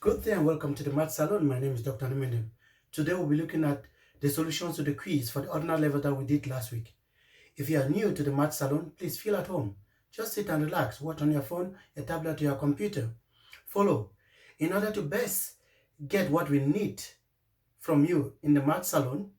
Good day and welcome to the Math Salon. My name is Dr. Nimenden. Today we'll be looking at the solutions to the quiz for the ordinary level that we did last week. If you are new to the Math Salon, please feel at home. Just sit and relax, watch on your phone, your tablet, or your computer. Follow. In order to best get what we need from you in the Math Salon,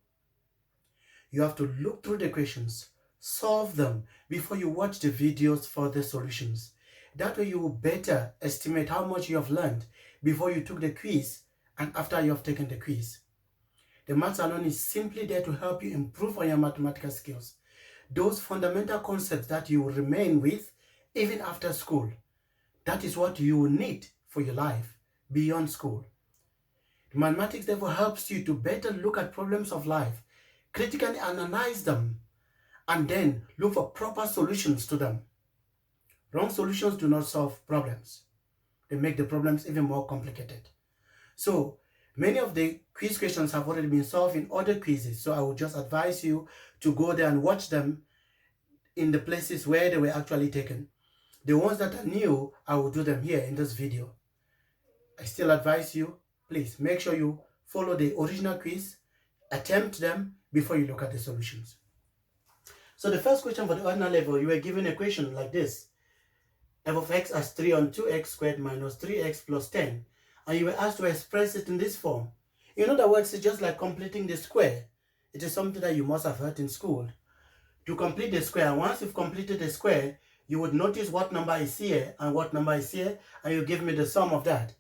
you have to look through the questions, solve them before you watch the videos for the solutions. That way you will better estimate how much you have learned before you took the quiz and after you have taken the quiz. The Math Salon is simply there to help you improve on your mathematical skills. Those fundamental concepts that you will remain with even after school. That is what you will need for your life beyond school. The mathematics therefore helps you to better look at problems of life, critically analyze them, and then look for proper solutions to them. Wrong solutions do not solve problems. They make the problems even more complicated. So many of the quiz questions have already been solved in other quizzes. So I would just advise you to go there and watch them in the places where they were actually taken. The ones that are new, I will do them here in this video. I still advise you, please make sure you follow the original quiz, attempt them before you look at the solutions. So the first question for the ordinary level, you were given a question like this. F of x as 3 on 2x squared minus 3x plus 10. And you were asked to express it in this form. In other words, it's just like completing the square. It is something that you must have heard in school. To complete the square, and once you've completed the square, you would notice what number is here and what number is here, and you give me the sum of that.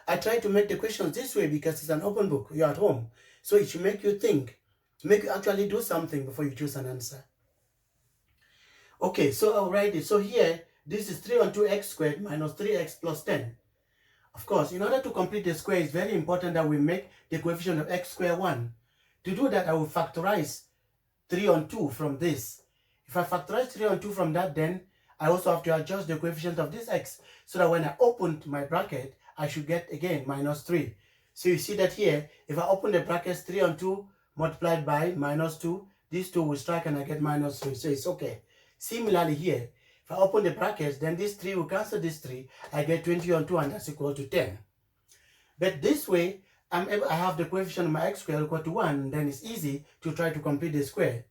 I try to make the questions this way because it's an open book. You're at home. So it should make you think, make you actually do something before you choose an answer. Okay, so I'll write it. So here, this is 3 on 2x squared minus 3x plus 10. Of course, in order to complete the square, it's very important that we make the coefficient of x squared 1. To do that, I will factorize 3 on 2 from this. If I factorize 3 on 2 from that, then I also have to adjust the coefficient of this x, so that when I open my bracket, I should get, again, minus 3. So you see that here, if I open the brackets, 3 on 2 multiplied by minus 2, these two will strike and I get minus 3. So it's okay. Similarly here, if I open the brackets, then this 3 will cancel this 3. I get 20 on 2 and that's equal to 10. But this way, I have the coefficient of my x squared equal to 1. And then it's easy to try to complete the square.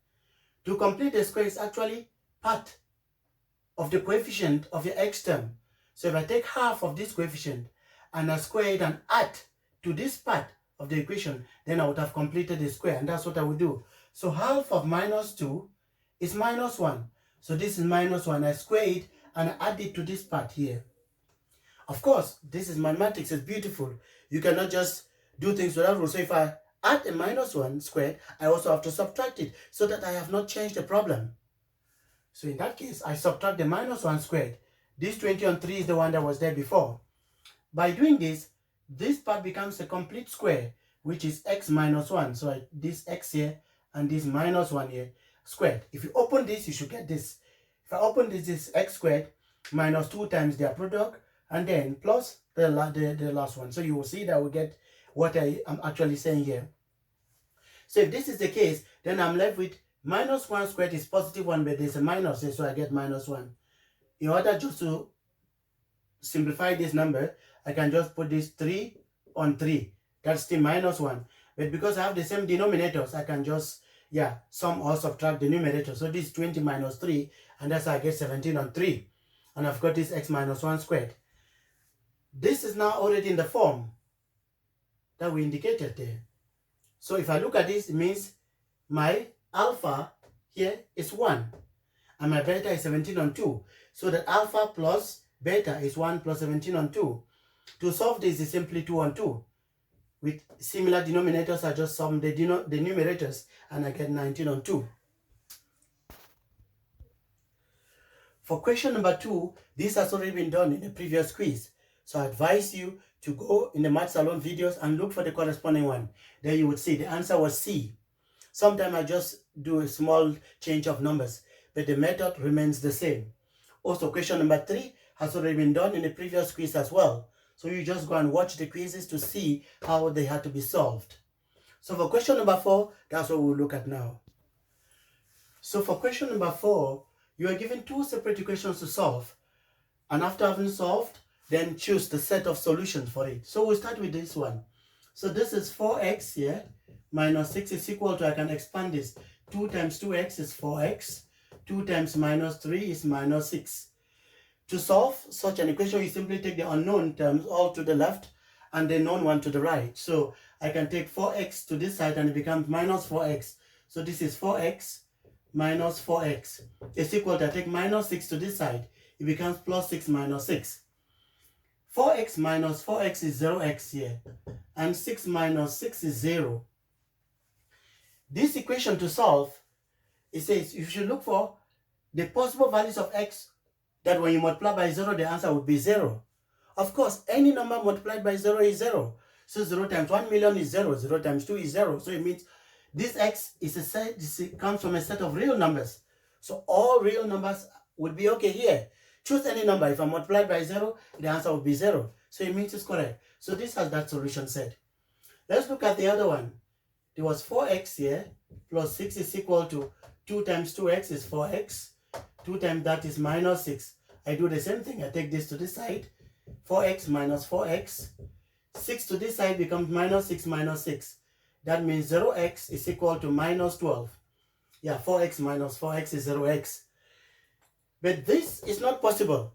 To complete the square is actually part of the coefficient of your x term. So if I take half of this coefficient and I square it and add to this part of the equation, then I would have completed the square. And that's what I would do. So half of minus 2 is minus 1. So this is minus 1. I square it and I add it to this part here. Of course, this is mathematics. It's beautiful. You cannot just do things without rules. So if I add a minus 1 squared, I also have to subtract it so that I have not changed the problem. So in that case, I subtract the minus 1 squared. This 20 on 3 is the one that was there before. By doing this part becomes a complete square, which is x minus 1. So this x here and this minus 1 here squared. If you open this, you should get this. If I open this is x squared minus 2 times their product and then plus the last one. So you will see that we get what I am actually saying here. So if this is the case, then I'm left with minus 1 squared is positive 1, but there's a minus here, so I get minus 1. In order just to simplify this number, I can just put this 3 on 3. That's still minus 1. But because I have the same denominators, I can just sum or subtract the numerator. So this is 20 minus 3, and that's how I get 17 on 3. And I've got this x minus 1 squared. This is now already in the form that we indicated there. So if I look at this, it means my alpha here is 1. And my beta is 17 on 2. So that alpha plus beta is 1 plus 17 on 2. To solve this is simply 2 on 2. With similar denominators, I just sum the numerators and I get 19 on 2. For question number 2, this has already been done in the previous quiz. So I advise you to go in the Math Salon videos and look for the corresponding one. There you would see the answer was C. Sometimes I just do a small change of numbers, but the method remains the same. Also, question number 3 has already been done in the previous quiz as well. So you just go and watch the quizzes to see how they had to be solved. So for question number 4, that's what we'll look at now. So for question number 4, you are given 2 separate equations to solve. And after having solved, then choose the set of solutions for it. So we'll start with this one. So this is 4x here, minus 6 is equal to, I can expand this, 2 times 2x is 4x, 2 times minus 3 is minus 6. To solve such an equation, you simply take the unknown terms all to the left and the known one to the right. So I can take 4x to this side and it becomes minus 4x. So this is 4x minus 4x is equal to, I take minus 6 to this side, it becomes plus 6 minus 6. 4x minus 4x is 0x here, and 6 minus 6 is 0. This equation to solve, it says you should look for the possible values of x that when you multiply by 0, the answer would be 0. Of course, any number multiplied by 0 is 0. So 0 times 1 million is 0, 0 times 2 is 0. So it means this x is a set, comes from a set of real numbers. So all real numbers would be okay here. Choose any number. If I multiply by 0, the answer would be 0. So it means it's correct. So this has that solution set. Let's look at the other one. There was 4x here, plus 6 is equal to 2 times 2x is 4x. 2 times that is minus 6. I do the same thing. I take this to this side. 4x minus 4x. 6 to this side becomes minus 6 minus 6. That means 0x is equal to minus 12. Yeah, 4x minus 4x is 0x. But this is not possible.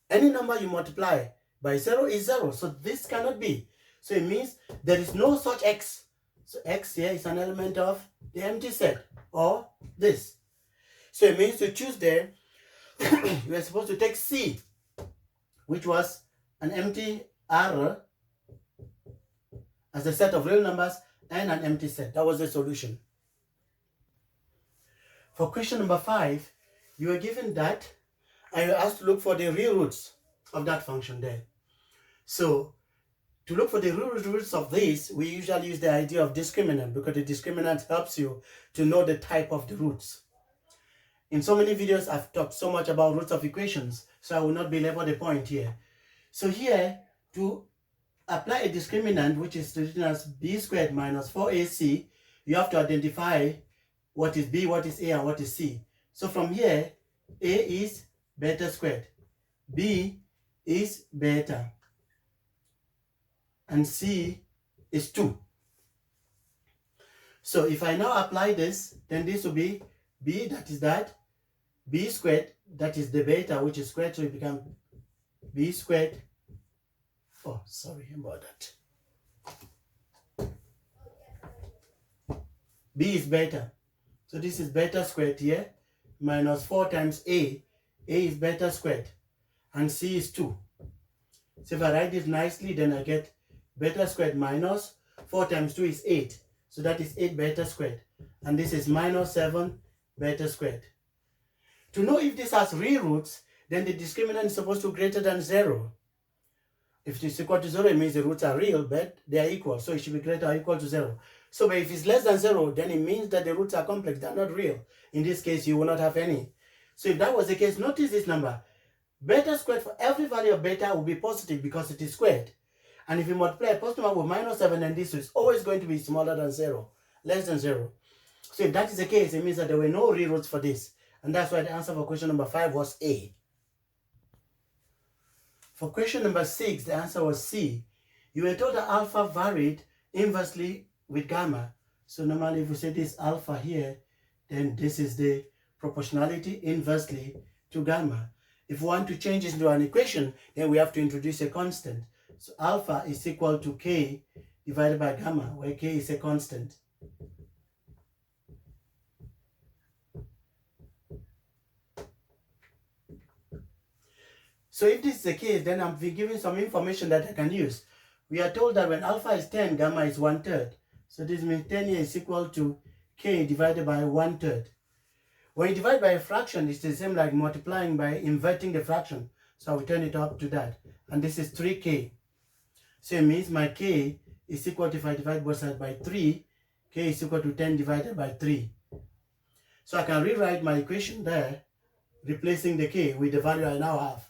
Any number you multiply by 0 is 0. So this cannot be. So it means there is no such x. So x here is an element of the empty set, or this. So it means to choose there, you are supposed to take C, which was an empty R as a set of real numbers and an empty set. That was the solution. For question number 5, you are given that and you're asked to look for the real roots of that function there. So to look for the real roots of this, we usually use the idea of discriminant, because the discriminant helps you to know the type of the roots. In so many videos, I've talked so much about roots of equations, so I will not belabor the point here. So here, to apply a discriminant, which is written as b squared minus 4ac, you have to identify what is b, what is a, and what is c. So from here, a is beta squared, b is beta, and c is 2. So if I now apply this, then this will be b, that is that, b squared, that is the beta, which is squared, so it becomes b squared. Oh, sorry about that. B is beta. So this is beta squared here, minus 4 times A. A is beta squared, and C is 2. So if I write it nicely, then I get beta squared minus 4 times 2 is 8. So that is 8 beta squared. And this is minus 7 beta squared. To know if this has real roots, then the discriminant is supposed to be greater than 0. If it is equal to 0, it means the roots are real, but they are equal. So it should be greater or equal to 0. So but if it's less than 0, then it means that the roots are complex. They are not real. In this case, you will not have any. So if that was the case, notice this number. Beta squared for every value of beta will be positive because it is squared. And if you multiply a positive number with minus 7, then this is always going to be smaller than 0, less than 0. So if that is the case, it means that there were no real roots for this. And that's why the answer for question number 5 was A. For question number 6, the answer was C. You were told that alpha varied inversely with gamma. So normally if we say this alpha here, then this is the proportionality inversely to gamma. If we want to change this into an equation, then we have to introduce a constant. So alpha is equal to k divided by gamma, where k is a constant. So if this is the case, then I'm given some information that I can use. We are told that when alpha is 10, gamma is 1/3. So this means 10 here is equal to k divided by 1/3. When you divide by a fraction, it's the same like multiplying by inverting the fraction. So I will turn it up to that. And this is 3k. So it means my k is equal to, if I divide both sides by 3, k is equal to 10 divided by 3. So I can rewrite my equation there, replacing the k with the value I now have.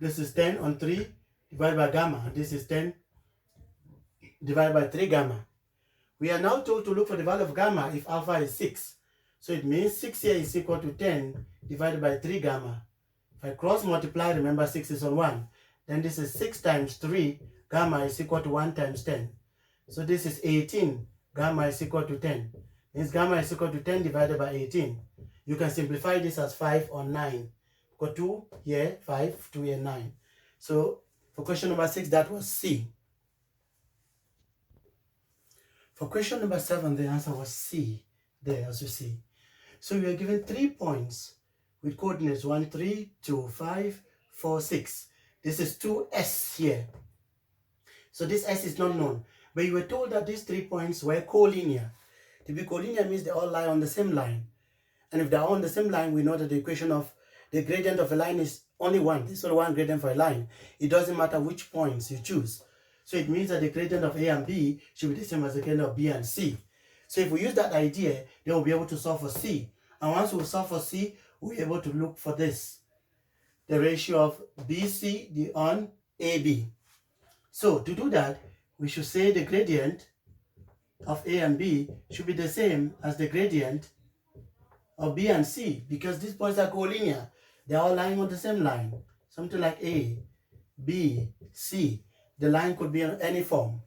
This is 10 on 3 divided by gamma. And this is 10 divided by 3 gamma. We are now told to look for the value of gamma if alpha is 6. So it means 6 here is equal to 10 divided by 3 gamma. If I cross multiply, remember 6 is on 1. Then this is 6 times 3, gamma is equal to 1 times 10. So this is 18, gamma is equal to 10. Means gamma is equal to 10 divided by 18. You can simplify this as 5 or 9. Got 2 here, 5, 2 here, 9. So for question number 6, that was C. For question number 7, the answer was C, there as you see. So we are given 3 points with coordinates 1, 3, 2, 5, 4, 6. This is 2S here. So this S is not known. But you were told that these 3 points were collinear. To be collinear means they all lie on the same line. And if they're all on the same line, we know that the equation of the gradient of a line is only one. There's only one gradient for a line. It doesn't matter which points you choose. So it means that the gradient of A and B should be the same as the gradient of B and C. So if we use that idea, then we'll be able to solve for C. And once we solve for C, we'll be able to look for this. The ratio of BC on AB. So to do that, we should say the gradient of A and B should be the same as the gradient of B and C, because these points are collinear. They're all lying on the same line. Something like A, B, C. The line could be in any form.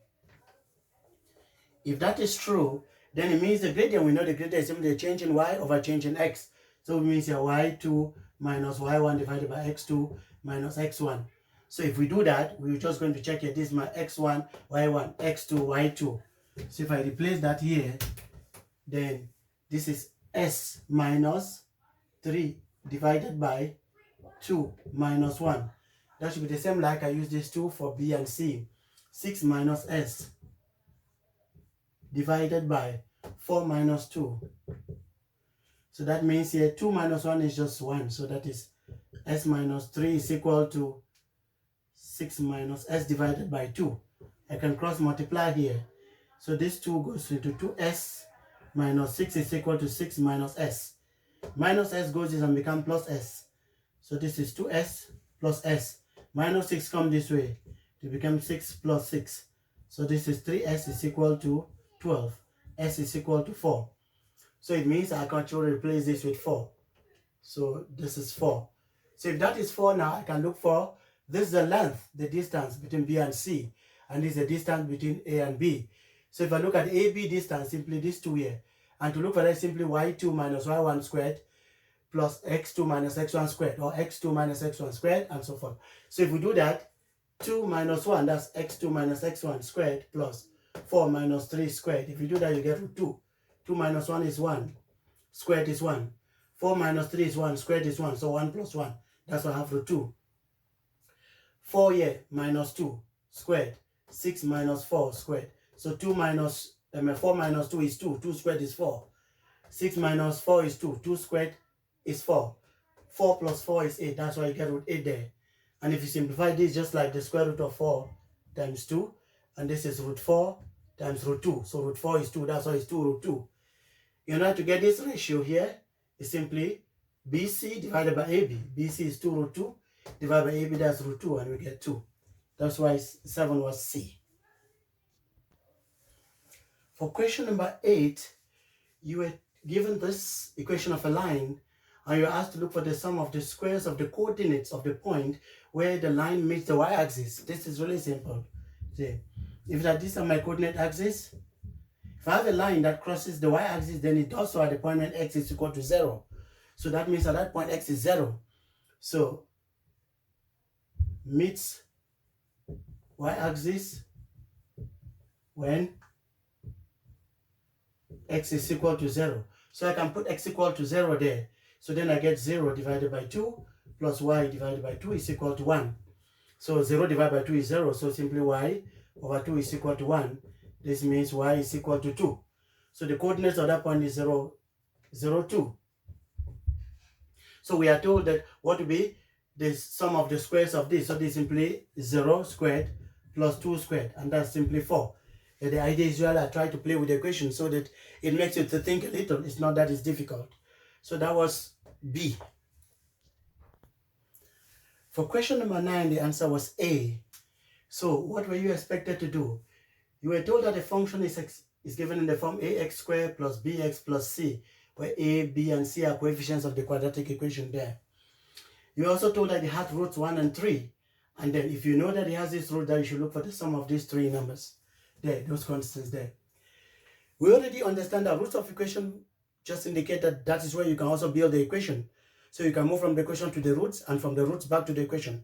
If that is true, then it means the gradient, we know the gradient is simply a change in y over change in x. So it means your y2 minus y1 divided by x2 minus x1. So if we do that, we're just going to check here. This is my x1, y1, x2, y2. So if I replace that here, then this is s minus 3 divided by 2 minus 1. That should be the same like I use this 2 for B and C. 6 minus s divided by 4 minus 2. So that means here 2 minus 1 is just 1. So that is s minus 3 is equal to 6 minus s divided by 2. I can cross multiply here. So this 2 goes into 2s minus 6 is equal to 6 minus s. Minus s goes this and becomes plus s. So this is 2s plus s. Minus 6 comes this way. It becomes 6 plus 6. So this is 3s is equal to 12. S is equal to 4. So it means I can actually replace this with 4. So this is 4. So if that is 4 now, I can look for, this is the length, the distance between B and C. And this is the distance between A and B. So if I look at AB distance, simply these two here. And to look for that, simply y2 minus y1 squared plus x2 minus x1 squared, or x2 minus x1 squared, and so forth. So if we do that, 2 minus 1, that's x2 minus x1 squared plus 4 minus 3 squared. If you do that, you get root 2. 2 minus 1 is 1. Squared is 1. 4 minus 3 is 1. Squared is 1. So 1 plus 1. That's why I have root 2. 4 here minus 2 squared. 6 minus 4 squared. So 4 minus 2 is 2. 2 squared is 4. 6 minus 4 is 2. 2 squared is 4. 4 plus 4 is 8. That's why you get root 8 there. And if you simplify this, just like the square root of 4 times 2. And this is root 4 times root 2. So root 4 is 2. That's why it's 2 root 2. In order to get this ratio here, it's simply BC divided by AB. BC is 2 root 2. Divided by AB, that's root 2. And we get 2. That's why 7 was C. For question number 8, you were given this equation of a line, and you're asked to look for the sum of the squares of the coordinates of the point where the line meets the y-axis. This is really simple. See, if that these are my coordinate axis, if I have a line that crosses the y-axis, then it does so at the point when x is equal to 0. So that means at that point x is 0. So meets y-axis when x is equal to 0. So I can put x equal to 0 there. So then I get 0 divided by 2 plus y divided by 2 is equal to 1. So 0 divided by 2 is 0. So simply y over 2 is equal to 1. This means y is equal to 2. So the coordinates of that point is 0, 0, 2. So we are told that what will be the sum of the squares of this. So this is simply 0 squared plus 2 squared. And that's simply 4. The idea is I try to play with the equation so that it makes you to think a little. It's not that it's difficult. So that was B. For question number 9, the answer was A. So what were you expected to do? You were told that a function is given in the form ax squared plus bx plus c, where a, b, and c are coefficients of the quadratic equation there. You were also told that it had roots 1 and 3, And then if you know that it has this root, then you should look for the sum of these three numbers. There, those constants there. We already understand that roots of equation just indicate that that is where you can also build the equation. So you can move from the equation to the roots and from the roots back to the equation.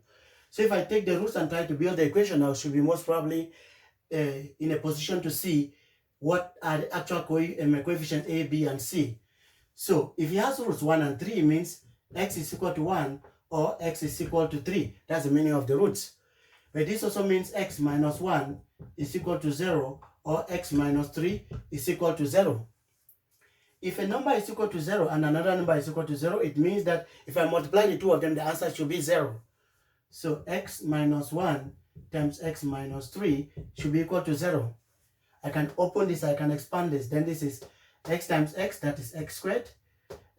So if I take the roots and try to build the equation, I should be most probably in a position to see what are the actual coefficients A, B, and C. So if it has roots 1 and 3, it means x is equal to 1 or x is equal to 3. That's the meaning of the roots. But this also means x minus 1 is equal to 0 or x minus 3 is equal to 0. If a number is equal to 0 and another number is equal to 0, it means that if I multiply the two of them, the answer should be 0. So x minus 1 times x minus 3 should be equal to 0. I can open this, I can expand this. Then this is x times x, that is x squared.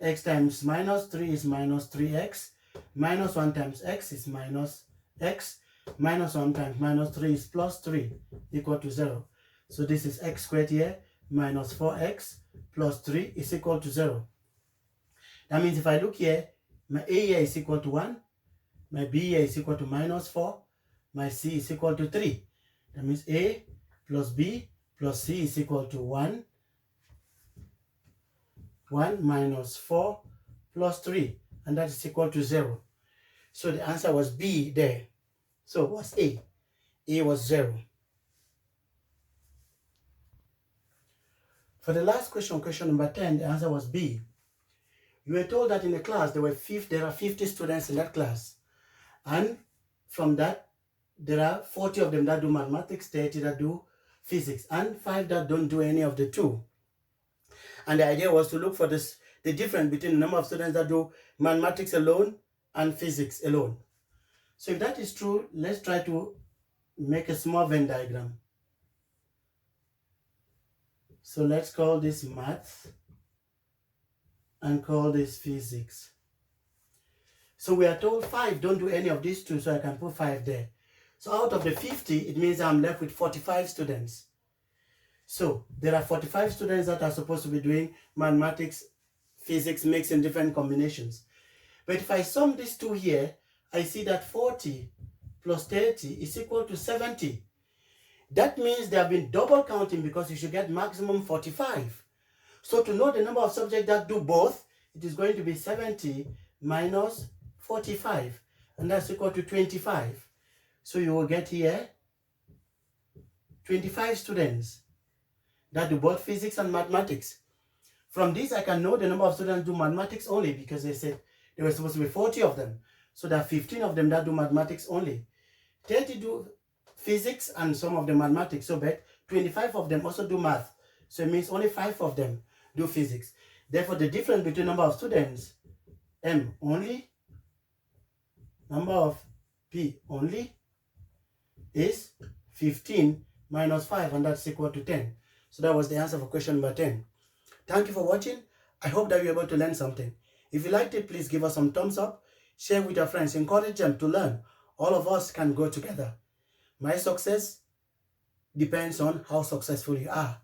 X times minus 3 is minus 3x. Minus 1 times x is minus x. Minus 1 times minus 3 is plus 3 equal to 0. So this is x squared here minus 4x plus 3 is equal to 0. That means if I look here, my a here is equal to 1. My b here is equal to minus 4. My c is equal to 3. That means a plus b plus c is equal to 1. 1 minus 4 plus 3. And that is equal to 0. So the answer was B there. So it was A. A was 0. For the last question, question number 10, the answer was B. You were told that in the class there are 50 students in that class. And from that, there are 40 of them that do mathematics, 30 that do physics, and 5 that don't do any of the two. And the idea was to look for the difference between the number of students that do mathematics alone and physics alone. So if that is true, let's try to make a small Venn diagram. So let's call this math and call this physics. So we are told 5 don't do any of these two, so I can put 5 there. So out of the 50, it means I'm left with 45 students. So there are 45 students that are supposed to be doing mathematics, physics, mixed in different combinations. But if I sum these two here, I see that 40 plus 30 is equal to 70. That means they have been double counting because you should get maximum 45. So to know the number of subjects that do both, it is going to be 70 minus 45. And that's equal to 25. So you will get here 25 students that do both physics and mathematics. From this, I can know the number of students do mathematics only because they said there were supposed to be 40 of them. So there are 15 of them that do mathematics only. 30 do physics and some of the mathematics. So but 25 of them also do math. So it means only 5 of them do physics. Therefore, the difference between number of students, M only, number of P only, is 15 minus 5, and that's equal to 10. So that was the answer for question number 10. Thank you for watching. I hope that you're able to learn something. If you liked it, please give us some thumbs up, share with your friends, encourage them to learn. All of us can go together. My success depends on how successful you are.